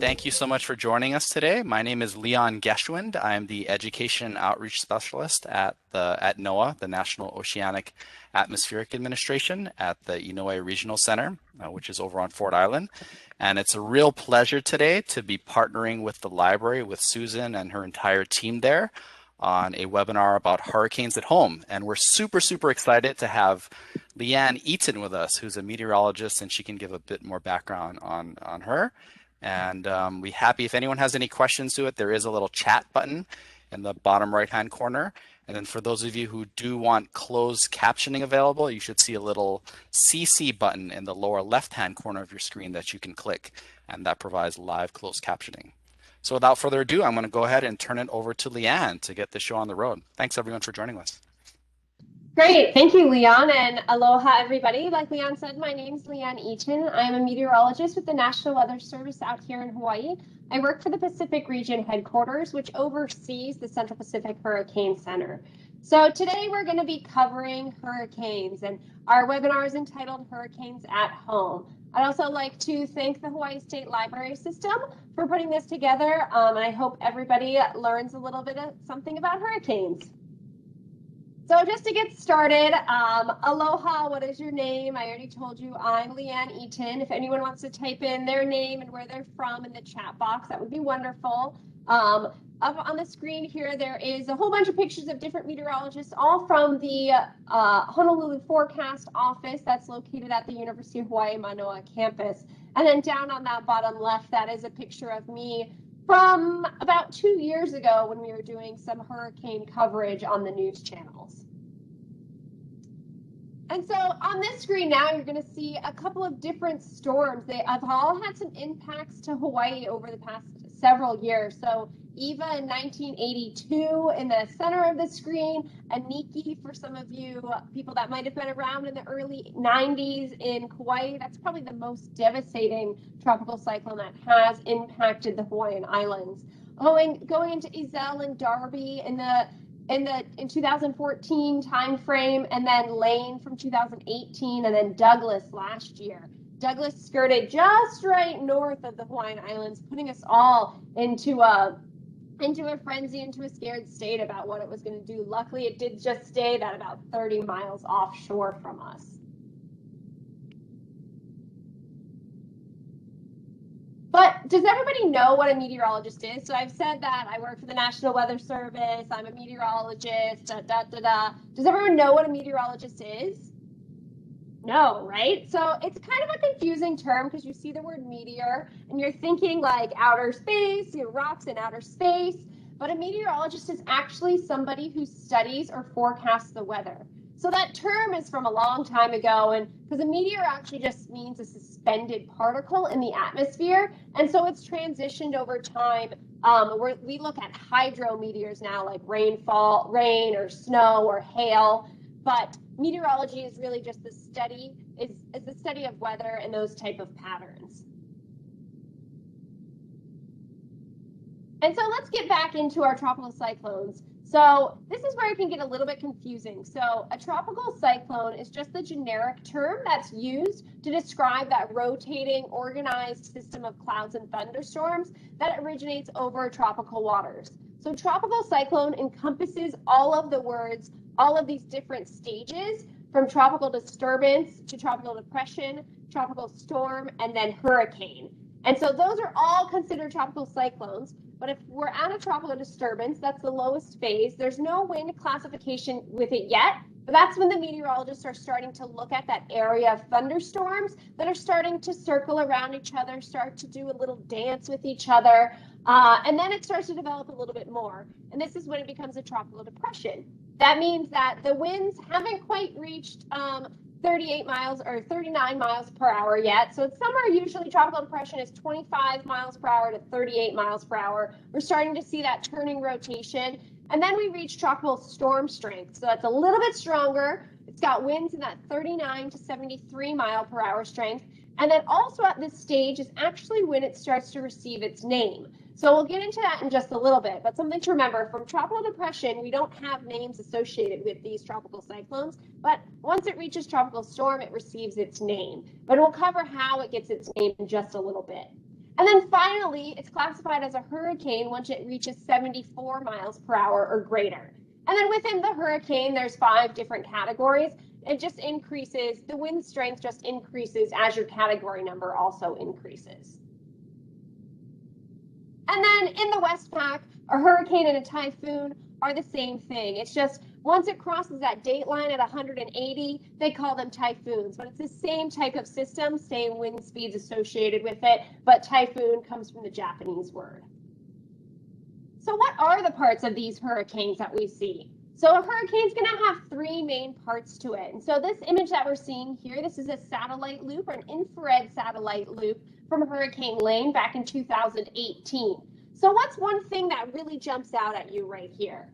Thank you so much for joining us today. My name is Leon Geschwind. I'm the Education Outreach Specialist at NOAA, the National Oceanic Atmospheric Administration at the NOAA Regional Center, which is over on Ford Island. And it's a real pleasure today to be partnering with the library, with Susan and her entire team there on a webinar about hurricanes at home. And we're super, super excited to have Leanne Eaton with us, who's a meteorologist, and she can give a bit more background on her. And we're happy if anyone has any questions to it, there is a little chat button in the bottom right-hand corner. And then for those of you who do want closed captioning available, you should see a little CC button in the lower left-hand corner of your screen that you can click, and that provides live closed captioning. So without further ado, I'm going to go ahead and turn it over to Leanne to get the show on the road. Thanks everyone for joining us. Great, thank you, Leon, and aloha, everybody. Like Leon said, my name is Leanne Eaton. I'm a meteorologist with the National Weather Service out here in Hawaii. I work for the Pacific Region Headquarters, which oversees the Central Pacific Hurricane Center. So today we're going to be covering hurricanes, and our webinar is entitled Hurricanes at Home. I'd also like to thank the Hawaii State Library System for putting this together, and I hope everybody learns a little bit of something about hurricanes. So just to get started, aloha, what is your name? I already told you I'm Leanne Eaton. If anyone wants to type in their name and where they're from in the chat box, that would be wonderful. Up on the screen here, there is a whole bunch of pictures of different meteorologists, all from the Honolulu Forecast Office that's located at the University of Hawaii Manoa campus. And then down on that bottom left, that is a picture of me from about 2 years ago when we were doing some hurricane coverage on the news channels. And so on this screen now, you're going to see a couple of different storms. They have all had some impacts to Hawaii over the past several years. So Eva in 1982 in the center of the screen, Aniki for some of you people that might have been around in the early 90s in Kauai. That's probably the most devastating tropical cyclone that has impacted the Hawaiian Islands. Going into Iselle and Darby in 2014 timeframe, and then Lane from 2018, and then Douglas last year. Douglas skirted just right north of the Hawaiian Islands, putting us all into a frenzy, into a scared state about what it was going to do. Luckily, it did just stay that about 30 miles offshore from us. But does everybody know what a meteorologist is? So I've said that I work for the National Weather Service, I'm a meteorologist, Does everyone know what a meteorologist is? No, right? So it's kind of a confusing term because you see the word meteor and you're thinking like outer space, rocks in outer space. But a meteorologist is actually somebody who studies or forecasts the weather. So that term is from a long time ago, and because a meteor actually just means a suspended particle in the atmosphere. And so it's transitioned over time. We look at hydrometeors now, like rainfall, rain or snow or hail. But meteorology is really just the study, is the study of weather and those type of patterns. And so let's get back into our tropical cyclones. So this is where it can get a little bit confusing. So a tropical cyclone is just the generic term that's used to describe that rotating, organized system of clouds and thunderstorms that originates over tropical waters. So tropical cyclone encompasses all of the words, all of these different stages, from tropical disturbance to tropical depression, tropical storm, and then hurricane. And so those are all considered tropical cyclones. But if we're at a tropical disturbance, that's the lowest phase. There's no wind classification with it yet, but that's when the meteorologists are starting to look at that area of thunderstorms that are starting to circle around each other, start to do a little dance with each other, and then it starts to develop a little bit more. And this is when it becomes a tropical depression. That means that the winds haven't quite reached 38 miles or 39 miles per hour yet. So it's somewhere usually tropical depression is 25 miles per hour to 38 miles per hour. We're starting to see that turning rotation. And then we reach tropical storm strength. So that's a little bit stronger. It's got winds in that 39 to 73 mile per hour strength. And then also at this stage is actually when it starts to receive its name. So we'll get into that in just a little bit, but something to remember, from tropical depression, we don't have names associated with these tropical cyclones, but once it reaches tropical storm, it receives its name. But we'll cover how it gets its name in just a little bit. And then finally, it's classified as a hurricane once it reaches 74 miles per hour or greater. And then within the hurricane, there's 5 different categories. It just increases, the wind strength just increases as your category number also increases. And then in the Westpac, a hurricane and a typhoon are the same thing. It's just once it crosses that date line at 180, they call them typhoons. But it's the same type of system, same wind speeds associated with it, but typhoon comes from the Japanese word. So what are the parts of these hurricanes that we see? So a hurricane's going to have 3 main parts to it. And so this image that we're seeing here, this is a satellite loop, or an infrared satellite loop from Hurricane Lane back in 2018. So what's one thing that really jumps out at you right here?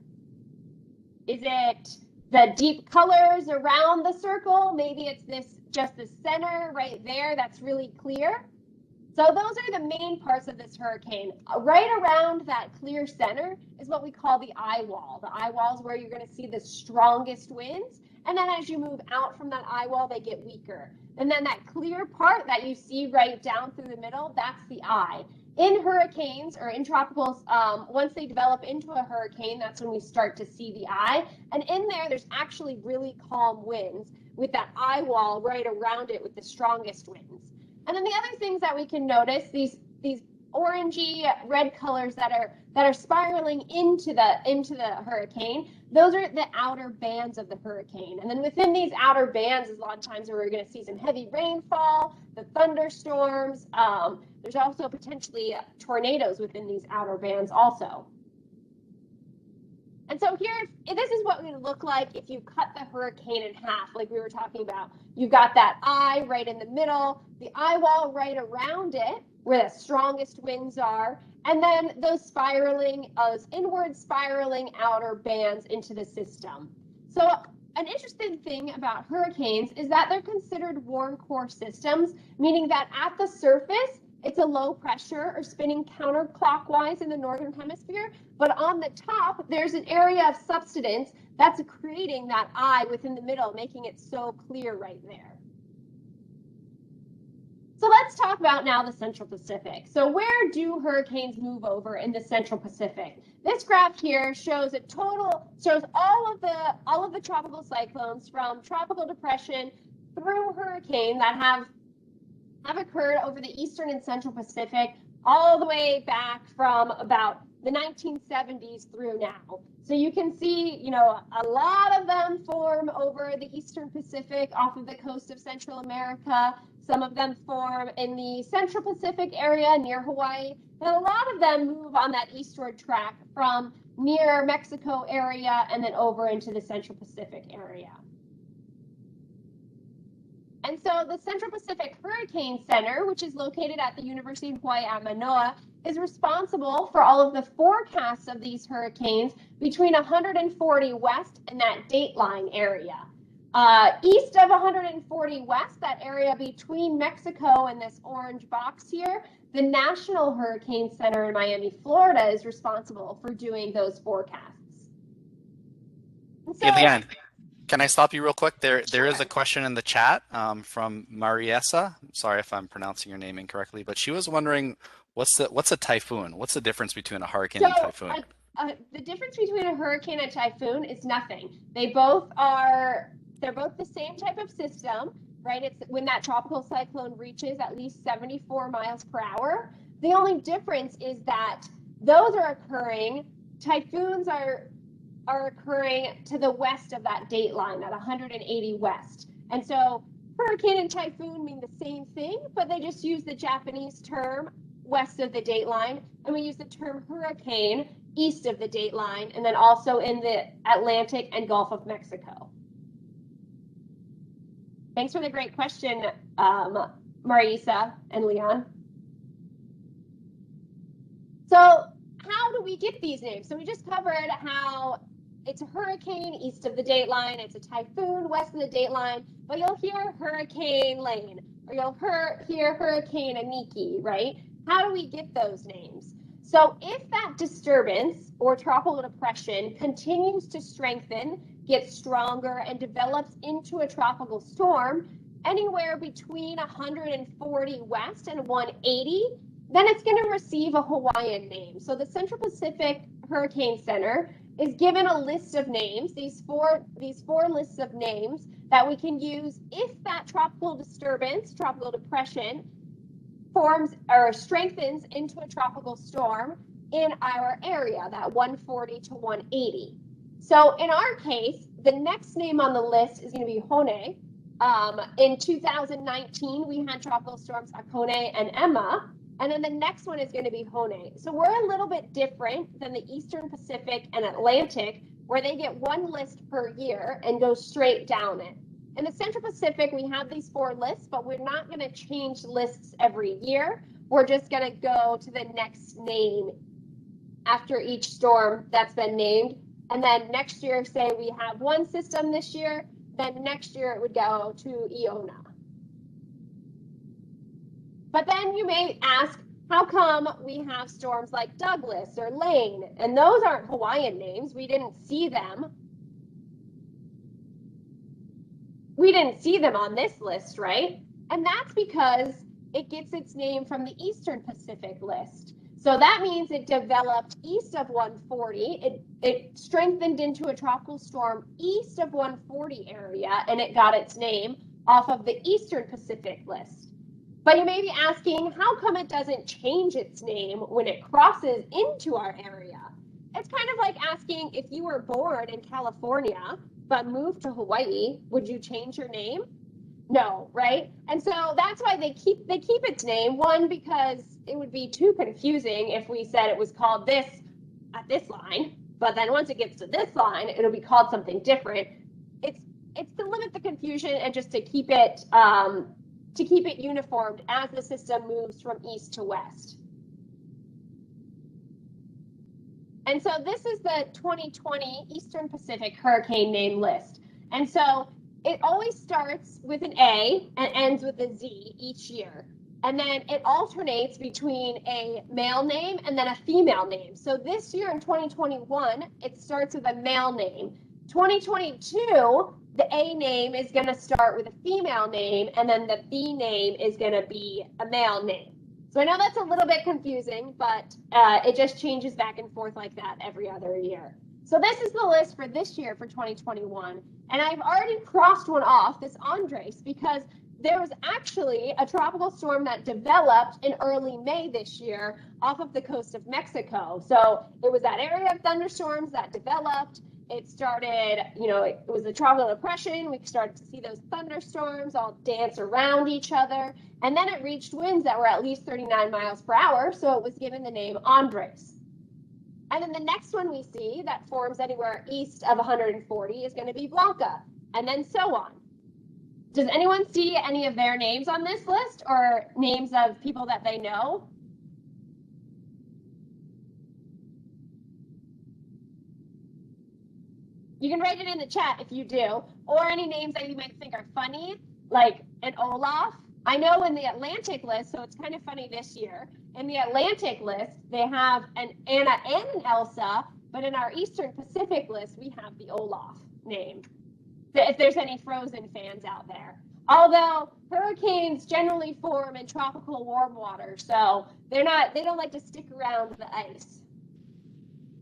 Is it the deep colors around the circle? Maybe it's this, just the center right there that's really clear. So those are the main parts of this hurricane. Right around that clear center is what we call the eye wall. The eye wall is where you're going to see the strongest winds. And then as you move out from that eye wall, they get weaker. And then that clear part that you see right down through the middle, that's the eye. In hurricanes or in tropicals, once they develop into a hurricane, that's when we start to see the eye. And in there, there's actually really calm winds with that eye wall right around it with the strongest winds. And then the other things that we can notice, these orangey red colors that are spiraling into the hurricane, those are the outer bands of the hurricane. And then within these outer bands is a lot of times where we're going to see some heavy rainfall, the thunderstorms. There's also potentially tornadoes within these outer bands also. And so here, this is what it would look like if you cut the hurricane in half, like we were talking about. You've got that eye right in the middle, the eye wall right around it, where the strongest winds are, and then those inward spiraling outer bands into the system. So an interesting thing about hurricanes is that they're considered warm core systems, meaning that at the surface, it's a low pressure or spinning counterclockwise in the northern hemisphere, but on the top, there's an area of subsidence that's creating that eye within the middle, making it so clear right there. So let's talk about now the Central Pacific. So where do hurricanes move over in the Central Pacific? This graph here shows all of the tropical cyclones from tropical depression through hurricane that have occurred over the eastern and central Pacific all the way back from about the 1970s through now. So you can see, a lot of them form over the eastern Pacific off of the coast of Central America. Some of them form in the Central Pacific area near Hawaii. And a lot of them move on that eastward track from near Mexico area and then over into the Central Pacific area. And so the Central Pacific Hurricane Center, which is located at the University of Hawaii at Manoa, is responsible for all of the forecasts of these hurricanes between 140 west and that dateline area. East of 140 west, that area between Mexico and this orange box here, the National Hurricane Center in Miami, Florida, is responsible for doing those forecasts. Hey, Leanne, can I stop you real quick? There is a question in the chat from Mariessa. Sorry if I'm pronouncing your name incorrectly, but she was wondering what's a typhoon? What's the difference between a hurricane and typhoon? The difference between a hurricane and a typhoon is nothing. They're both the same type of system, right? It's when that tropical cyclone reaches at least 74 miles per hour. The only difference is that those are occurring. Typhoons are occurring to the west of that date line at 180 west. And so hurricane and typhoon mean the same thing, but they just use the Japanese term west of the date line, and we use the term hurricane east of the date line, and then also in the Atlantic and Gulf of Mexico. Thanks for the great question, Marisa and Leon. So how do we get these names? So we just covered how it's a hurricane east of the date line, it's a typhoon west of the date line, but you'll hear Hurricane Lane, or you'll hear Hurricane Aniki, right? How do we get those names? So if that disturbance or tropical depression continues to strengthen, gets stronger, and develops into a tropical storm, anywhere between 140 west and 180, then it's going to receive a Hawaiian name. So the Central Pacific Hurricane Center is given a list of names, these four lists of names that we can use if that tropical disturbance, tropical depression, forms or strengthens into a tropical storm in our area, that 140 to 180. So in our case, the next name on the list is going to be Hone. In 2019, we had tropical storms Akone and Emma, and then the next one is going to be Hone. So we're a little bit different than the Eastern Pacific and Atlantic, where they get one list per year and go straight down it. In the Central Pacific, we have these four lists, but we're not going to change lists every year. We're just going to go to the next name after each storm that's been named. And then next year, say we have one system this year, then next year it would go to Iona. But then you may ask, how come we have storms like Douglas or Lane? And those aren't Hawaiian names. We didn't see them. We didn't see them on this list, right? And that's because it gets its name from the Eastern Pacific list. So that means it developed east of 140. It strengthened into a tropical storm east of 140 area, and it got its name off of the Eastern Pacific list. But you may be asking, how come it doesn't change its name when it crosses into our area? It's kind of like asking, if you were born in California but moved to Hawaii, would you change your name? No, right? And so that's why they keep its name. One, because it would be too confusing if we said it was called this at this line, but then once it gets to this line, it'll be called something different. It's to limit the confusion and just to keep it uniformed as the system moves from east to west. And so this is the 2020 Eastern Pacific Hurricane Name List. And so it always starts with an A and ends with a Z each year. And then it alternates between a male name and then a female name. So this year in 2021, it starts with a male name. 2022, the A name is going to start with a female name, and then the B name is going to be a male name. So I know that's a little bit confusing, but it just changes back and forth like that every other year. So this is the list for this year for 2021. And I've already crossed one off, this Andres, because there was actually a tropical storm that developed in early May this year off of the coast of Mexico. So it was that area of thunderstorms that developed. It started, it was a tropical depression. We started to see those thunderstorms all dance around each other. And then it reached winds that were at least 39 miles per hour. So it was given the name Andres. And then the next one we see that forms anywhere east of 140 is going to be Blanca, and then so on. Does anyone see any of their names on this list or names of people that they know? You can write it in the chat if you do, or any names that you might think are funny, like an Olaf. I know in the Atlantic list, so it's kind of funny this year, in the Atlantic list, they have an Anna and an Elsa, but in our Eastern Pacific list, we have the Olaf name, if there's any Frozen fans out there. Although hurricanes generally form in tropical warm water, so they don't like to stick around the ice.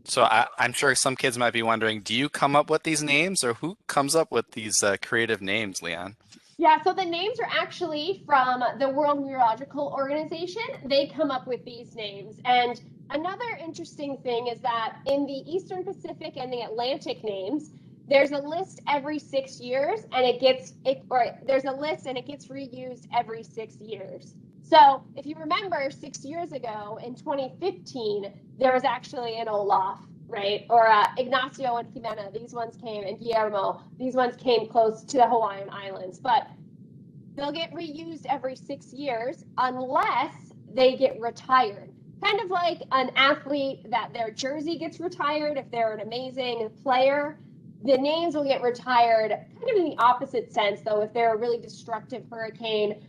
So I'm sure some kids might be wondering, do you come up with these names, or who comes up with these creative names, Leon? Yeah, so the names are actually from the World Meteorological Organization. They come up with these names. And another interesting thing is that in the Eastern Pacific and the Atlantic names, there's a list every 6 years, and there's a list and it gets reused every 6 years. So if you remember 6 years ago in 2015, there was actually an Olaf, right? Or Ignacio and Jimena, these ones came, and Guillermo, these ones came close to the Hawaiian Islands, but they'll get reused every 6 years unless they get retired. Kind of like an athlete that their jersey gets retired if they're an amazing player. The names will get retired kind of in the opposite sense, though, if they're a really destructive hurricane,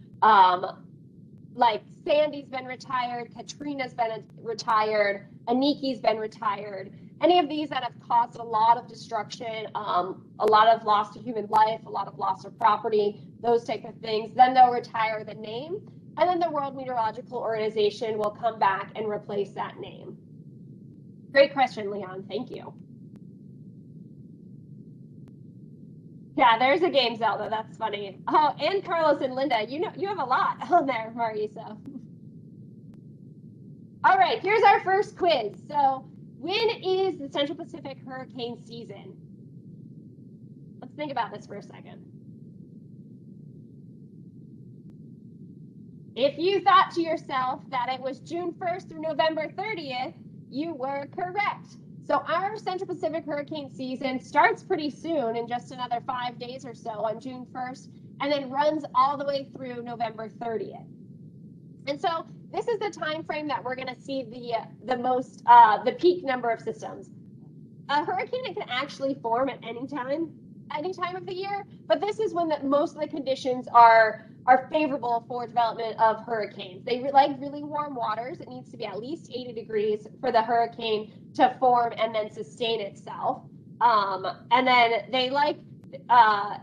like Sandy's been retired, Katrina's been retired, Aniki's been retired. Any of these that have caused a lot of destruction, a lot of loss to human life, a lot of loss of property, those type of things, then they'll retire the name. And then the World Meteorological Organization will come back and replace that name. Great question, Leon. Thank you. Yeah, there's a game, Zelda. That's funny. Oh, and Carlos and Linda, you have a lot on there, Marisa. All right, here's our first quiz. So, when is the Central Pacific hurricane season? Let's think about this for a second. If you thought to yourself that it was June 1st through November 30th, you were correct. So our Central Pacific hurricane season starts pretty soon, in just another 5 days or so, on June 1st, and then runs all the way through November 30th. And so this is the time frame that we're going to see the peak number of systems. A hurricane can actually form at any time of the year, but this is when most of the conditions are favorable for development of hurricanes. They like really warm waters. It needs to be at least 80 degrees for the hurricane to form and then sustain itself. And then they like,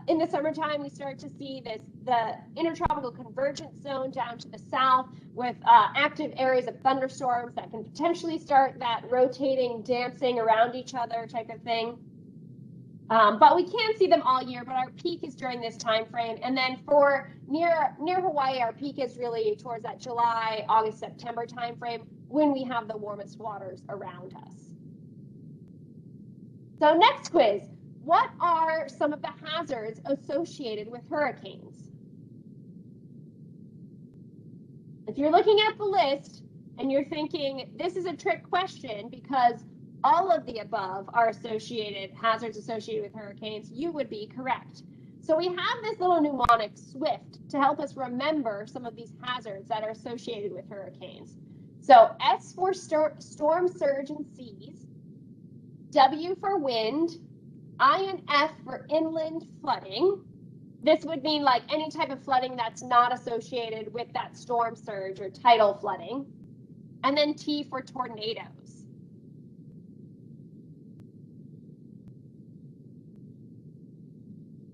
in the summertime, we start to see the intertropical convergence zone down to the south with active areas of thunderstorms that can potentially start that rotating, dancing around each other type of thing. But we can see them all year, but our peak is during this time frame. And then for near Hawaii, our peak is really towards that July, August, September time frame when we have the warmest waters around us. So next quiz, what are some of the hazards associated with hurricanes? If you're looking at the list and you're thinking this is a trick question because all of the above are hazards associated with hurricanes, you would be correct. So we have this little mnemonic, SWIFT, to help us remember some of these hazards that are associated with hurricanes. So S for storm surge and seas, W for wind, I and F for inland flooding. This would mean like any type of flooding that's not associated with that storm surge or tidal flooding. And then T for tornadoes.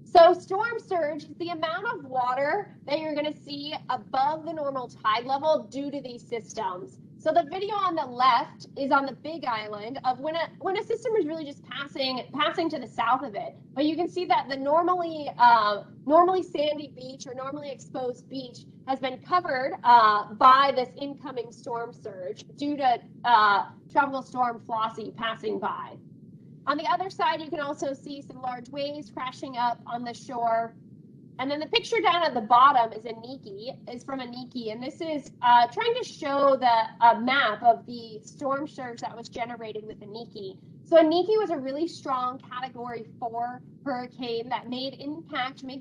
So storm surge is the amount of water that you're going to see above the normal tide level due to these systems. So the video on the left is on the Big Island of when a system is really just passing to the south of it. But you can see that the normally sandy beach or normally exposed beach has been covered by this incoming storm surge due to Tropical Storm Flossie passing by. On the other side, you can also see some large waves crashing up on the shore. And then the picture down at the bottom is from Aniki, and this is trying to show the map of the storm surge that was generated with Aniki. So Aniki was a really strong Category 4 hurricane that made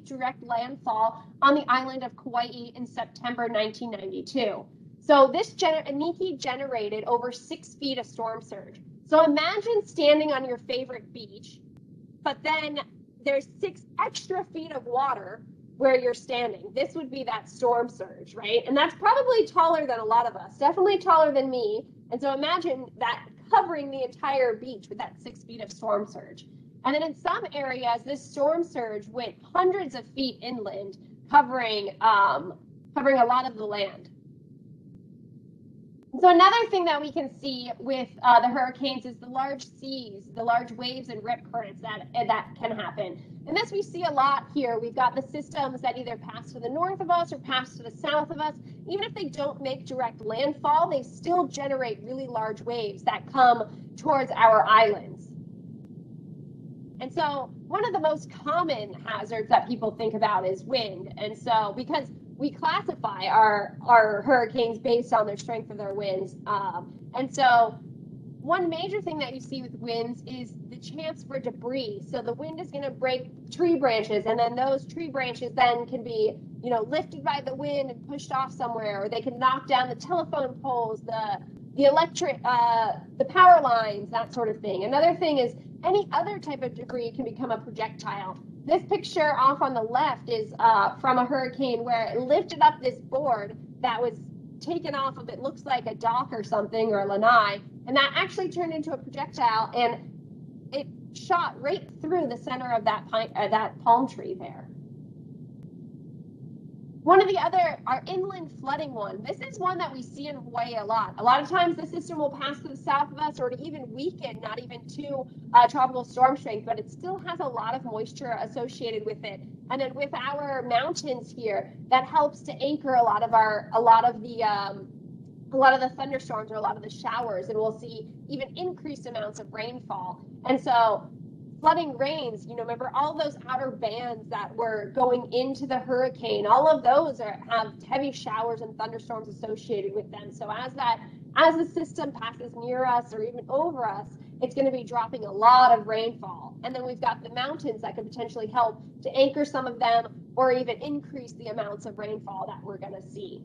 direct landfall on the island of Kauai in September 1992. So this Aniki generated over 6 feet of storm surge. So imagine standing on your favorite beach, but then there's 6 extra feet of water where you're standing. This would be that storm surge, right? And that's probably taller than a lot of us, definitely taller than me. And so imagine that covering the entire beach with that 6 feet of storm surge. And then in some areas, this storm surge went hundreds of feet inland, covering a lot of the land. So another thing that we can see with the hurricanes is the large seas, the large waves and rip currents that can happen. And this we see a lot here. We've got the systems that either pass to the north of us or pass to the south of us. Even if they don't make direct landfall, they still generate really large waves that come towards our islands. And so one of the most common hazards that people think about is wind. And so because we classify our hurricanes based on their strength of their winds. And so one major thing that you see with winds is the chance for debris. So the wind is going to break tree branches, and then those tree branches then can be, lifted by the wind and pushed off somewhere, or they can knock down the telephone poles, the electric, the power lines, that sort of thing. Another thing is any other type of debris can become a projectile. This picture off on the left is from a hurricane where it lifted up this board that was taken off of, it looks like a dock or something, or a lanai, and that actually turned into a projectile, and it shot right through the center of that palm tree there. One of the other, our inland flooding one. This is one that we see in Hawaii a lot. A lot of times the system will pass to the south of us or to even weaken, not even to tropical storm strength, but it still has a lot of moisture associated with it. And then with our mountains here, that helps to anchor a lot of the thunderstorms or a lot of the showers, and we'll see even increased amounts of rainfall. And so flooding rains, remember all those outer bands that were going into the hurricane, all of those have heavy showers and thunderstorms associated with them. So as the system passes near us or even over us, it's going to be dropping a lot of rainfall. And then we've got the mountains that could potentially help to anchor some of them or even increase the amounts of rainfall that we're going to see.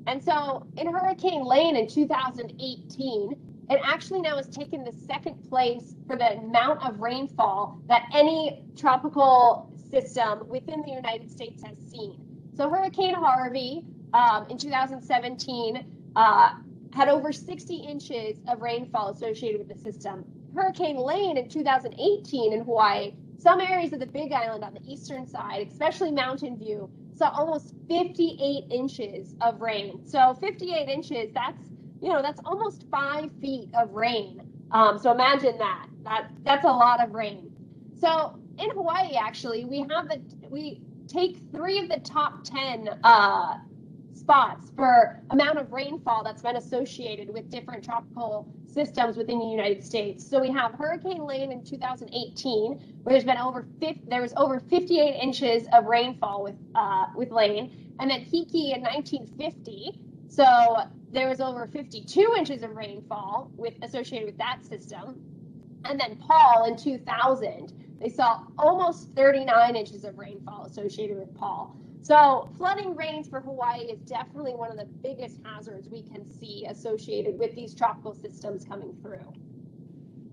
And so in Hurricane Lane in 2018, it actually now has taken the second place for the amount of rainfall that any tropical system within the United States has seen. So Hurricane Harvey in 2017 had over 60 inches of rainfall associated with the system. Hurricane Lane in 2018 in Hawaii, some areas of the Big Island on the eastern side, especially Mountain View, saw almost 58 inches of rain. So 58 inches, that's almost 5 feet of rain. So imagine that. That's a lot of rain. So in Hawaii, actually, we take 3 of the top 10 spots for amount of rainfall that's been associated with different tropical systems within the United States. So we have Hurricane Lane in 2018, where there was over 58 inches of rainfall with Lane, and then Hiki in 1950. So there was over 52 inches of rainfall associated with that system. And then Paul in 2000, they saw almost 39 inches of rainfall associated with Paul. So flooding rains for Hawaii is definitely one of the biggest hazards we can see associated with these tropical systems coming through.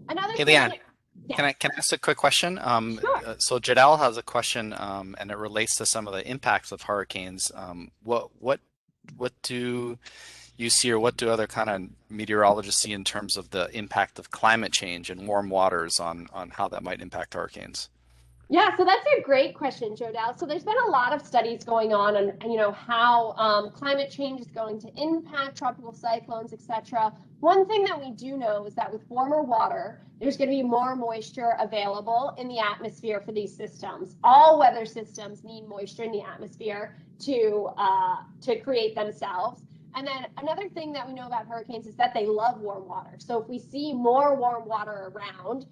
Hey, Leanne, yes. Can I ask a quick question? Sure. So Jadal has a question, and it relates to some of the impacts of hurricanes. What do you see, or what do other kind of meteorologists see in terms of the impact of climate change and warm waters on how that might impact hurricanes? Yeah, so that's a great question, Jodelle. So there's been a lot of studies going on how climate change is going to impact tropical cyclones, etc. One thing that we do know is that with warmer water, there's going to be more moisture available in the atmosphere for these systems. All weather systems need moisture in the atmosphere to create themselves. And then another thing that we know about hurricanes is that they love warm water. So if we see more warm water around,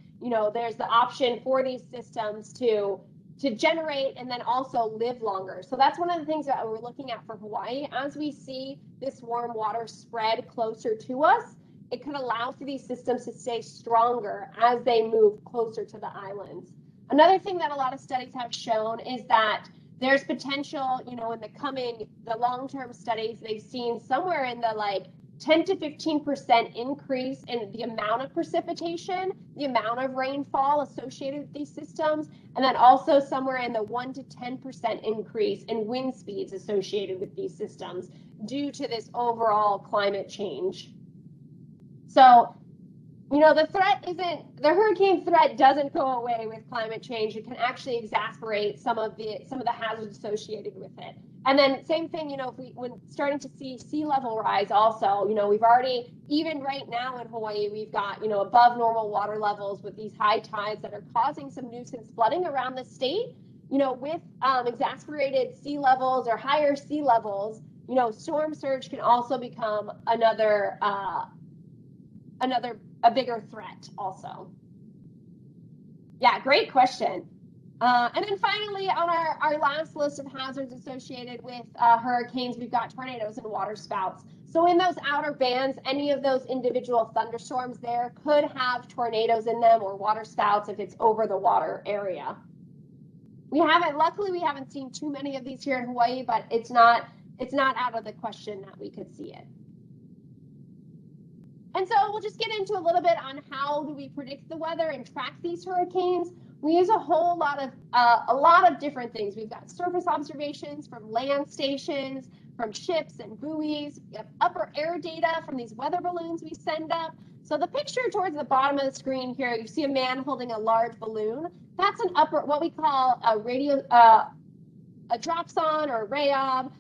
there's the option for these systems to generate and then also live longer. So that's one of the things that we're looking at for Hawaii. As we see this warm water spread closer to us, it could allow for these systems to stay stronger as they move closer to the islands. Another thing that a lot of studies have shown is that there's potential, in the long-term studies, they've seen somewhere in the 10 to 15% increase in the amount of precipitation, the amount of rainfall associated with these systems, and then also somewhere in the 1 to 10% increase in wind speeds associated with these systems due to this overall climate change. So, the hurricane threat doesn't go away with climate change. It can actually exacerbate some of the hazards associated with it. And then same thing, when starting to see sea level rise also, we've already, even right now in Hawaii, we've got, above normal water levels with these high tides that are causing some nuisance flooding around the state. With exacerbated sea levels or higher sea levels, storm surge can also become a bigger threat also. Yeah, great question. And then finally, on our last list of hazards associated with hurricanes, we've got tornadoes and waterspouts. So in those outer bands, any of those individual thunderstorms there could have tornadoes in them or waterspouts if it's over the water area. Luckily we haven't seen too many of these here in Hawaii, but it's not out of the question that we could see it. And so we'll just get into a little bit on how do we predict the weather and track these hurricanes. We use a lot of different things. We've got surface observations from land stations, from ships and buoys. We have upper air data from these weather balloons we send up. So the picture towards the bottom of the screen here, you see a man holding a large balloon. That's what we call a a dropson or a RAOB,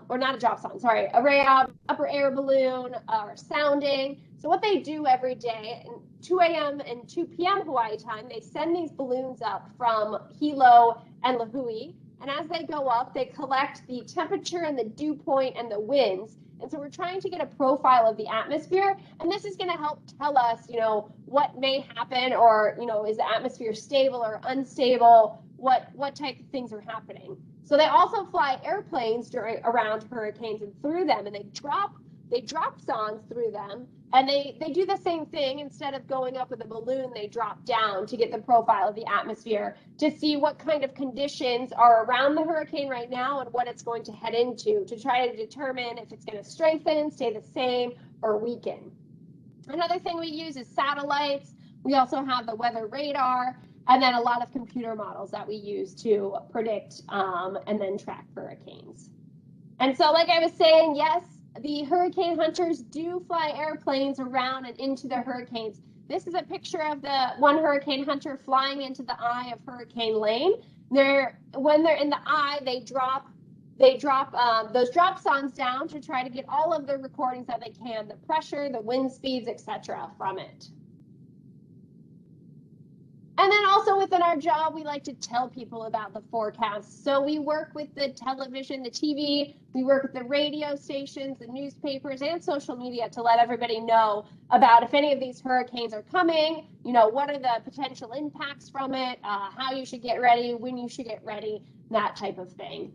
or not a dropson, sorry, a RAOB, upper air balloon, or sounding. So what they do every day, at 2 a.m. and 2 p.m. Hawaii time, they send these balloons up from Hilo and Lahui. And as they go up, they collect the temperature and the dew point and the winds. And so we're trying to get a profile of the atmosphere. And this is going to help tell us, what may happen, or, is the atmosphere stable or unstable? What type of things are happening? So they also fly airplanes around hurricanes and through them, and they drop sondes through them, and they do the same thing. Instead of going up with a balloon, they drop down to get the profile of the atmosphere to see what kind of conditions are around the hurricane right now and what it's going to head into, to try to determine if it's going to strengthen, stay the same, or weaken. Another thing we use is satellites. We also have the weather radar, and then a lot of computer models that we use to predict and then track hurricanes. And so, like I was saying, yes, the hurricane hunters do fly airplanes around and into the hurricanes. This is a picture of the one hurricane hunter flying into the eye of Hurricane Lane. When they're in the eye, they drop those dropsons down to try to get all of the recordings that they can, the pressure, the wind speeds, etc. from it. And then also within our job, we like to tell people about the forecast. So we work with the television, the TV, we work with the radio stations, the newspapers, and social media to let everybody know about if any of these hurricanes are coming, what are the potential impacts from it, how you should get ready, when you should get ready, that type of thing.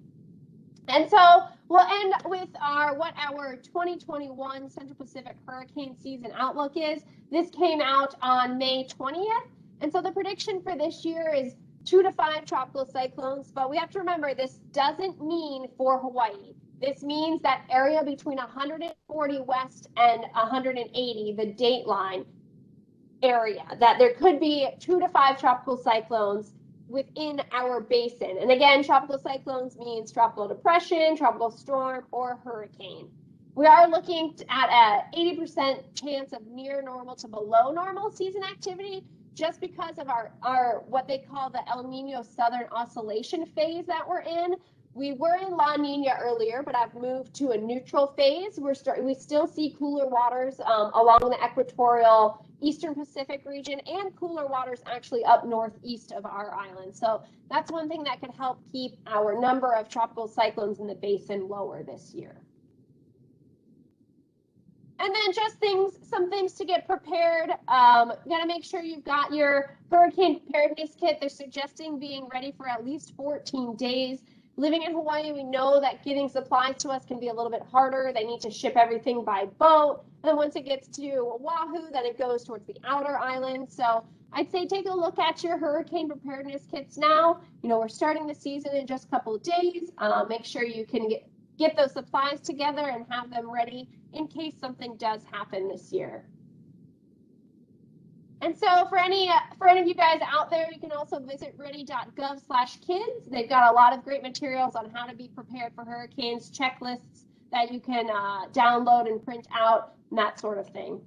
And so we'll end with what our 2021 Central Pacific Hurricane Season Outlook is. This came out on May 20th. And so the prediction for this year is 2 to 5 tropical cyclones, but we have to remember this doesn't mean for Hawaii. This means that area between 140 west and 180, the dateline area, that there could be 2 to 5 tropical cyclones within our basin. And again, tropical cyclones means tropical depression, tropical storm, or hurricane. We are looking at a 80% chance of near normal to below normal season activity, just because of our what they call the El Nino Southern Oscillation phase that we're in. We were in La Nina earlier, but I've moved to a neutral phase. We still see cooler waters along the equatorial Eastern Pacific region, and cooler waters actually up northeast of our island. So that's one thing that could help keep our number of tropical cyclones in the basin lower this year. And then just some things to get prepared. You got to make sure you've got your hurricane preparedness kit. They're suggesting being ready for at least 14 days. Living in Hawaii, we know that getting supplies to us can be a little bit harder. They need to ship everything by boat. And then once it gets to Oahu, then it goes towards the outer islands. So I'd say take a look at your hurricane preparedness kits now. We're starting the season in just a couple of days. Make ssure you can get those supplies together and have them ready in case something does happen this year. And so for any of you guys out there, you can also visit ready.gov/kids. They've got a lot of great materials on how to be prepared for hurricanes, checklists that you can download and print out, and that sort of thing.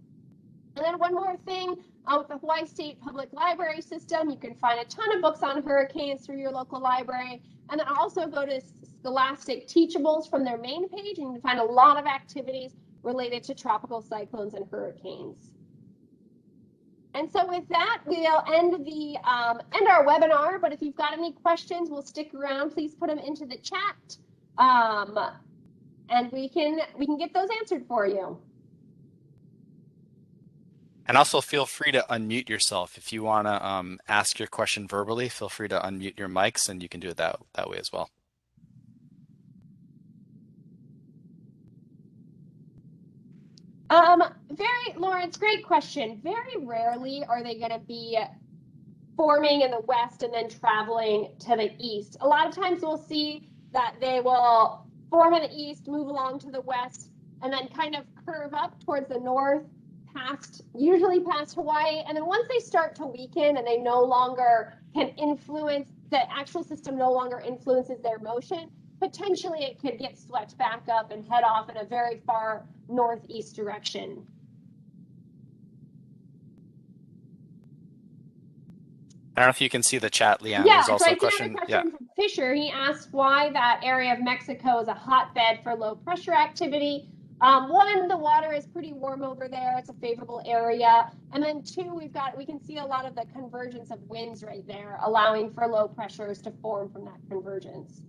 And then one more thing, with the Hawaii State Public Library System, you can find a ton of books on hurricanes through your local library. And then also go to Scholastic Teachables from their main page, and you can find a lot of activities related to tropical cyclones and hurricanes. And so with that, we'll end our webinar. But if you've got any questions, we'll stick around. Please put them into the chat, and we can get those answered for you. And also feel free to unmute yourself. If you want to ask your question verbally, feel free to unmute your mics, and you can do it that way as well. Lawrence, great question. Very rarely are they going to be forming in the west and then traveling to the east. A lot of times we'll see that they will form in the east, move along to the west, and then kind of curve up towards the north, usually past Hawaii. And then once they start to weaken and they no longer can influence, the actual system no longer influences their motion, potentially it could get swept back up and head off in a very far northeast direction. I don't know if you can see the chat, Leanne. There's Yeah, so also I a see another question. Yeah. question from Fisher. He asked why that area of Mexico is a hotbed for low pressure activity. One, the water is pretty warm over there. It's a favorable area. And then two, we can see a lot of the convergence of winds right there, allowing for low pressures to form from that convergence.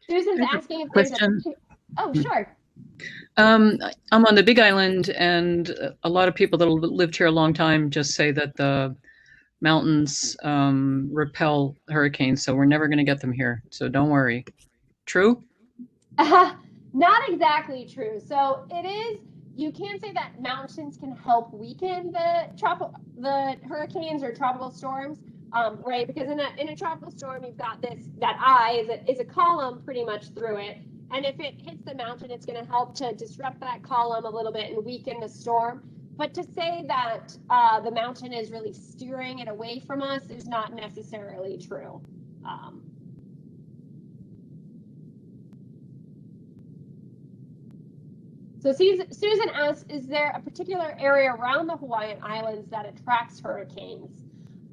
Susan's asking if there's Question. Oh, sure. I'm on the Big Island, and a lot of people that have lived here a long time just say that the mountains repel hurricanes, so we're never going to get them here. So don't worry. True? Not exactly true. So it is. You can say that mountains can help weaken the hurricanes or tropical storms, right? Because in a tropical storm, you've got that eye is a column pretty much through it, and if it hits the mountain, it's going to help to disrupt that column a little bit and weaken the storm. But to say that the mountain is really steering it away from us is not necessarily true. So Susan asks, is there a particular area around the Hawaiian Islands that attracts hurricanes?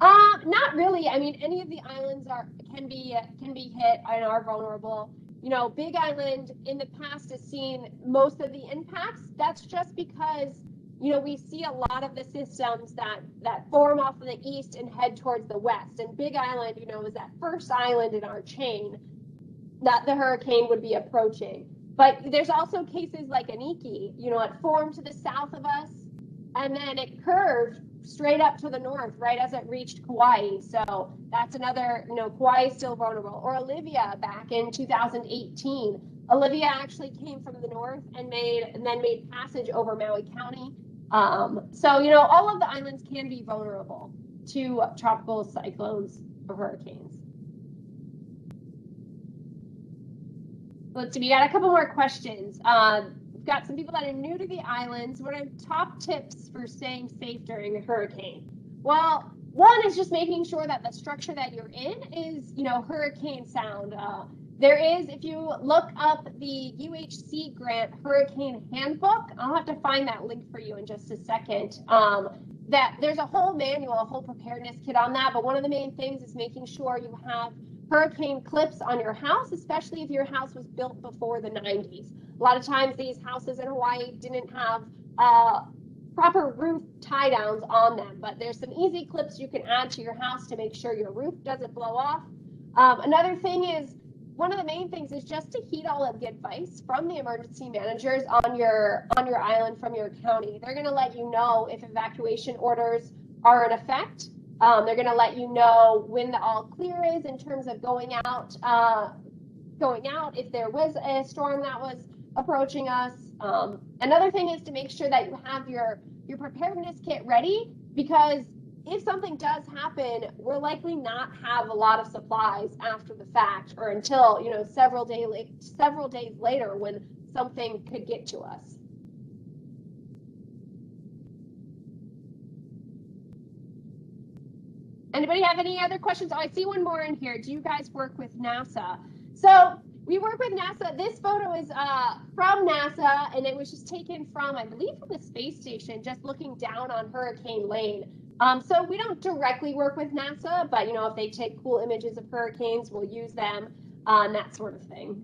Not really. I mean, any of the islands can be hit and are vulnerable. You know, Big Island in the past has seen most of the impacts. That's just because, you know, we see a lot of the systems that form off of the east and head towards the west. And Big Island, you know, is that first island in our chain that the hurricane would be approaching. But there's also cases like Aniki, you know, it formed to the south of us and then it curved straight up to the north right as it reached Kauai. So that's another, you know, Kauai is still vulnerable. Or Olivia back in 2018. Olivia actually came from the north and then made passage over Maui County. So, you know, all of the islands can be vulnerable to tropical cyclones or hurricanes. Let's see, we got a couple more questions. We've got some people that are new to the islands. What are top tips for staying safe during a hurricane? Well, one is just making sure that the structure that you're in is, you know, hurricane sound. There is, if you look up the UHC grant hurricane handbook, I'll have to find that link for you in just a second. That there's a whole manual, a whole preparedness kit on that. But one of the main things is making sure you have hurricane clips on your house, especially if your house was built before the 90s. A lot of times these houses in Hawaii didn't have proper roof tie downs on them, but there's some easy clips you can add to your house to make sure your roof doesn't blow off. Another thing is, one of the main things is just to heed all of the advice from the emergency managers on your island from your county. They're going to let you know if evacuation orders are in effect. They're going to let you know when the all clear is in terms of going out if there was a storm that was approaching us. Another thing is to make sure that you have your preparedness kit ready, because if something does happen, we'll likely not have a lot of supplies after the fact or until, you know, several days later when something could get to us. Anybody have any other questions? Oh, I see one more in here. Do you guys work with NASA? So we work with NASA. This photo is from NASA, and it was just taken from, I believe, from the space station, just looking down on Hurricane Lane. So we don't directly work with NASA, but, you know, if they take cool images of hurricanes, we'll use them, and that sort of thing.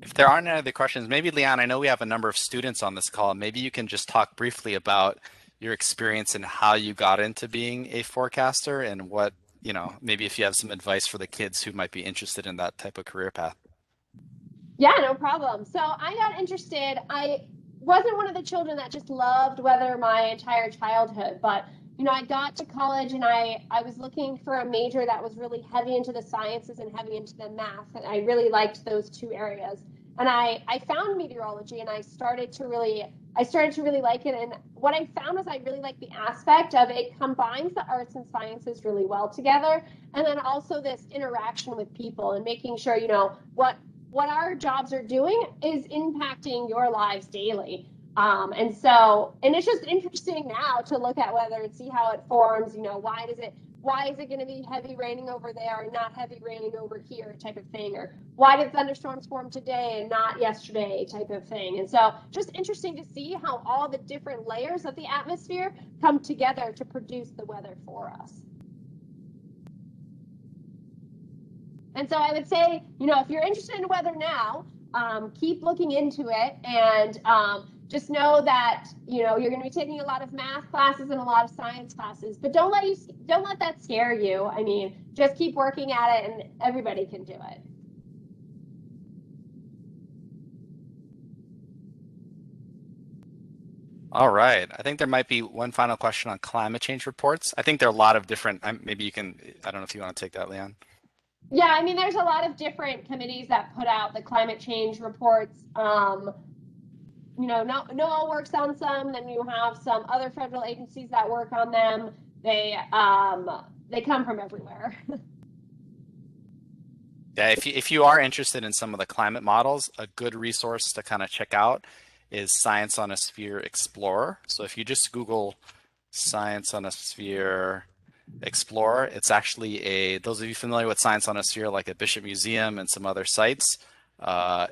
If there aren't any other questions, maybe Leanne, I know we have a number of students on this call. Maybe you can just talk briefly about your experience and how you got into being a forecaster and what, you know, maybe if you have some advice for the kids who might be interested in that type of career path. Yeah, no problem. So I got interested. I wasn't one of the children that just loved weather my entire childhood, but you know, I got to college and I was looking for a major that was really heavy into the sciences and heavy into the math, and I really liked those two areas. And I found meteorology, and I started to really like it. And what I found was I really like the aspect of it combines the arts and sciences really well together, and then also this interaction with people and making sure, you know, what our jobs are doing is impacting your lives daily. And it's just interesting now to look at weather and see how it forms, you know, why does it why is it going to be heavy raining over there and not heavy raining over here type of thing, or why did thunderstorms form today and not yesterday type of thing. And so just interesting to see how all the different layers of the atmosphere come together to produce the weather for us. And so I would say, if you're interested in weather now, keep looking into it, and just know that you're going to be taking a lot of math classes and a lot of science classes, but don't let that scare you. I mean, just keep working at it, and everybody can do it. All right. I think there might be one final question on climate change reports. I think there are a lot of different, maybe you can, I don't know if you want to take that, Leon. Yeah, I mean, there's a lot of different committees that put out the climate change reports. NOAA works on some, then you have some other federal agencies that work on them. They come from everywhere. Yeah, if you are interested in some of the climate models, a good resource to kind of check out is Science on a Sphere Explorer. So if you just Google Science on a Sphere Explorer, it's actually those of you familiar with Science on a Sphere, like at Bishop Museum and some other sites,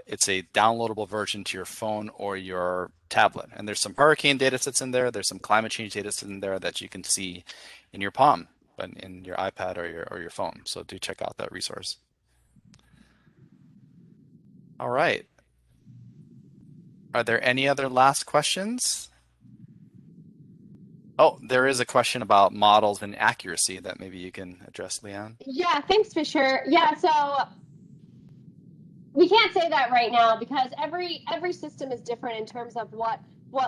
it's a downloadable version to your phone or your tablet. And there's some hurricane data sets in there. There's some climate change data sets in there that you can see in your palm, but in your iPad or your phone. So do check out that resource. All right. Are there any other last questions? Oh, there is a question about models and accuracy that maybe you can address, Leon. Yeah, thanks, Fisher. Yeah, so we can't say that right now because every system is different in terms of what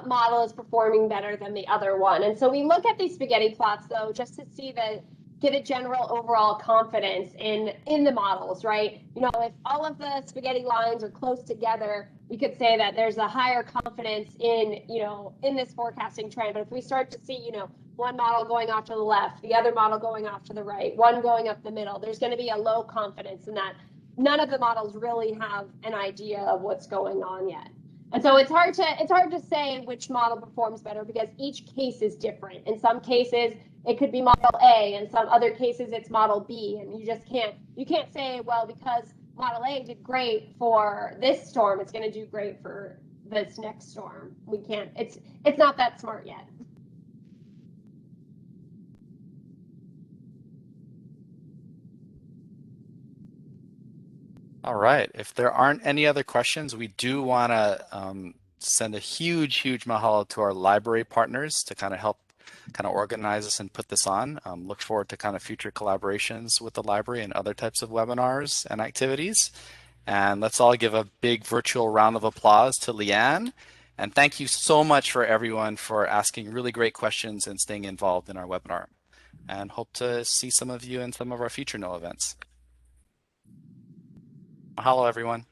model is performing better than the other one. And so we look at these spaghetti plots though just to see get a general overall confidence in the models, right? If all of the spaghetti lines are close together, we could say that there's a higher confidence in this forecasting trend. But if we start to see one model going off to the left, the other model going off to the right, one going up the middle, there's going to be a low confidence in that. None of the models really have an idea of what's going on yet. And so it's hard to say which model performs better because each case is different. In some cases, it could be model A, in some other cases it's model B, and you can't say, well, because model A did great for this storm, it's going to do great for this next storm. We can't. It's not that smart yet. All right. If there aren't any other questions, we do want to send a huge mahalo to our library partners to kind of help organize this and put this on. Look forward to kind of future collaborations with the library and other types of webinars and activities. And let's all give a big virtual round of applause to Leanne. And thank you so much for everyone for asking really great questions and staying involved in our webinar. And hope to see some of you in some of our future NOAA events. Mahalo, everyone.